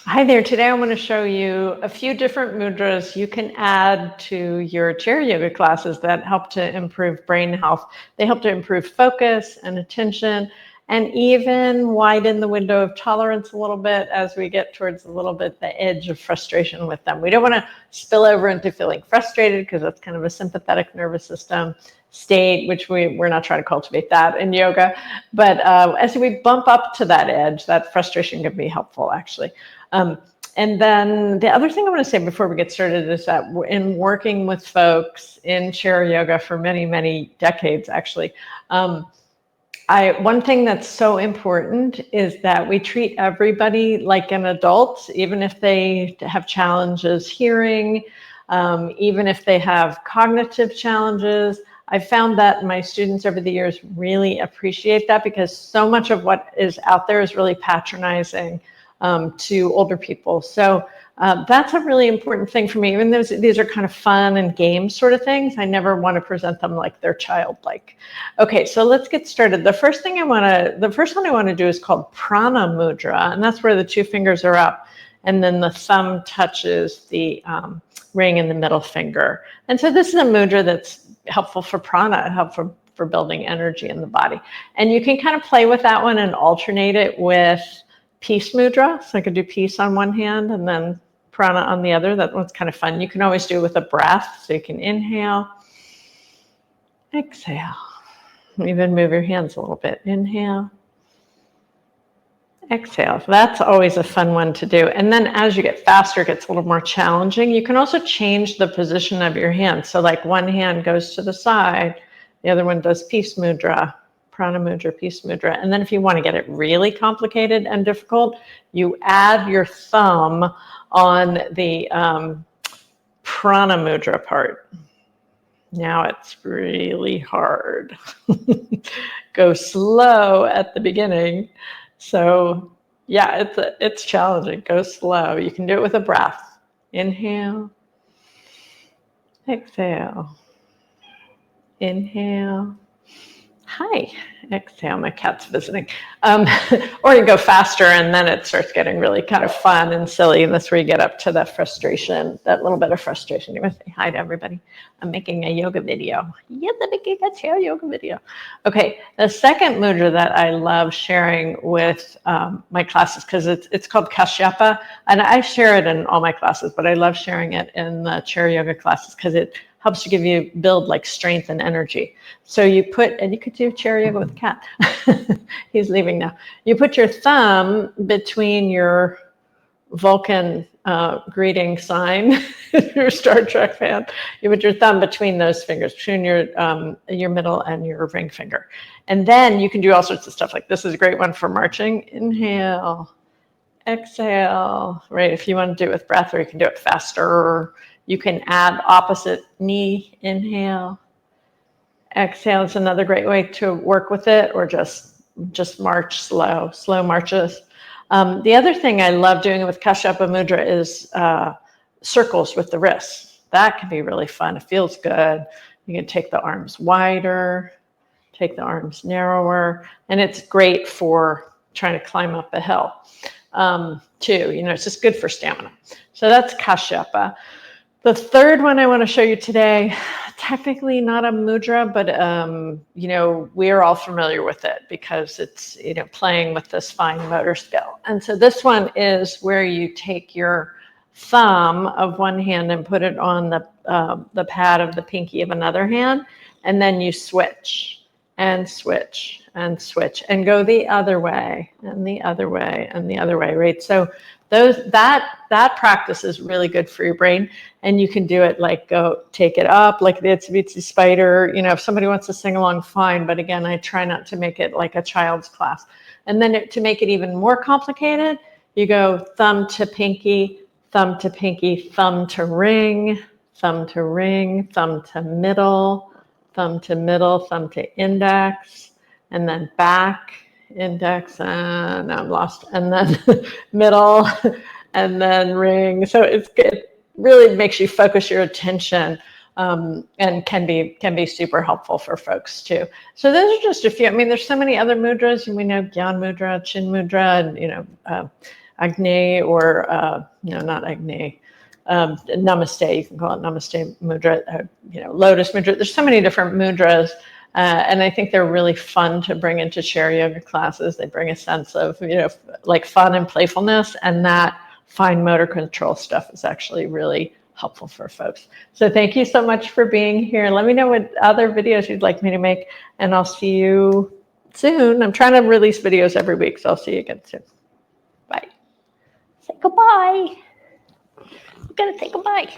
Hi there. Today I want to show you a few different mudras you can add to your chair yoga classes that help to improve brain health. They help to improve focus and attention and even widen the window of tolerance a little bit as we get towards a little bit the edge of frustration with them. We don't want to spill over into feeling frustrated because that's kind of a sympathetic nervous system state, which we're not trying to cultivate that in yoga. But as we bump up to that edge, that frustration can be helpful actually. And then the other thing I want to say before we get started is that in working with folks in chair yoga for many, many decades, actually, one thing that's so important is that we treat everybody like an adult, even if they have challenges hearing, even if they have cognitive challenges. I found that my students over the years really appreciate that because so much of what is out there is really patronizing to older people. So that's a really important thing for me. Even though these are kind of fun and game sort of things, I never want to present them like they're childlike. Okay, so let's get started. The first one I want to do is called Prana Mudra, and that's where the two fingers are up, and then the thumb touches the ring in the middle finger. And so this is a mudra that's helpful for prana, helpful for building energy in the body. And you can kind of play with that one and alternate it with peace mudra. So I could do peace on one hand and then prana on the other. That one's kind of fun. You can always do it with a breath. So you can inhale, exhale, even move your hands a little bit. Inhale, exhale. So that's always a fun one to do. And then as you get faster, it gets a little more challenging. You can also change the position of your hand. So like one hand goes to the side, the other one does peace mudra, Prana Mudra, Peace Mudra. And then if you want to get it really complicated and difficult, you add your thumb on the Prana Mudra part. Now it's really hard. Go slow at the beginning. So yeah, it's challenging. Go slow. You can do it with a breath. Inhale, exhale, inhale. Hi, exhale, my cat's visiting. Or you go faster and then it starts getting really kind of fun and silly. And that's where you get up to the frustration, that little bit of frustration. You want to say hi to everybody. I'm making a yoga video. Yes, I'm making a chair yoga video. Okay, the second mudra that I love sharing with my classes, because it's called Kashyapa. And I share it in all my classes, but I love sharing it in the chair yoga classes because it helps to build like strength and energy. So you could do chair yoga with a cat. He's leaving now. You put your thumb between your Vulcan greeting sign, your Star Trek fan. You put your thumb between those fingers, between your middle and your ring finger. And then you can do all sorts of stuff. Like this is a great one for marching. Inhale, exhale, right? If you want to do it with breath, or you can do it faster. You can add opposite knee, inhale, exhale. It's another great way to work with it, or just march slow marches. The other thing I love doing with Kashyapa Mudra is circles with the wrists. That can be really fun. It feels good. You can take the arms wider, take the arms narrower, and it's great for trying to climb up a hill too. It's just good for stamina. So that's Kashyapa. The third one I want to show you today, technically not a mudra, but we are all familiar with it because it's playing with this fine motor skill. And so this one is where you take your thumb of one hand and put it on the pad of the pinky of another hand, and then you switch and switch and switch and go the other way and the other way and the other way, right? So that practice is really good for your brain, and you can do it like go take it up like the Itsy Bitsy Spider. If somebody wants to sing along, fine, but again, I try not to make it like a child's class. And then to make it even more complicated, you go thumb to pinky, thumb to pinky, thumb to ring, thumb to ring, thumb to middle, thumb to middle, thumb to index, and then back, index, and now I'm lost, and then middle, and then ring. So it really makes you focus your attention, and can be super helpful for folks too. So those are just a few. I mean, there's so many other mudras, and we know Gyan Mudra, Chin Mudra, and Agni or, no, not Agni, Namaste, you can call it Namaste Mudra, Lotus Mudra. There's so many different mudras. And I think they're really fun to bring into chair yoga classes. They bring a sense of, like fun and playfulness, and that fine motor control stuff is actually really helpful for folks. So thank you so much for being here. Let me know what other videos you'd like me to make, and I'll see you soon. I'm trying to release videos every week, so I'll see you again soon. Bye. Say goodbye. I'm gonna say goodbye.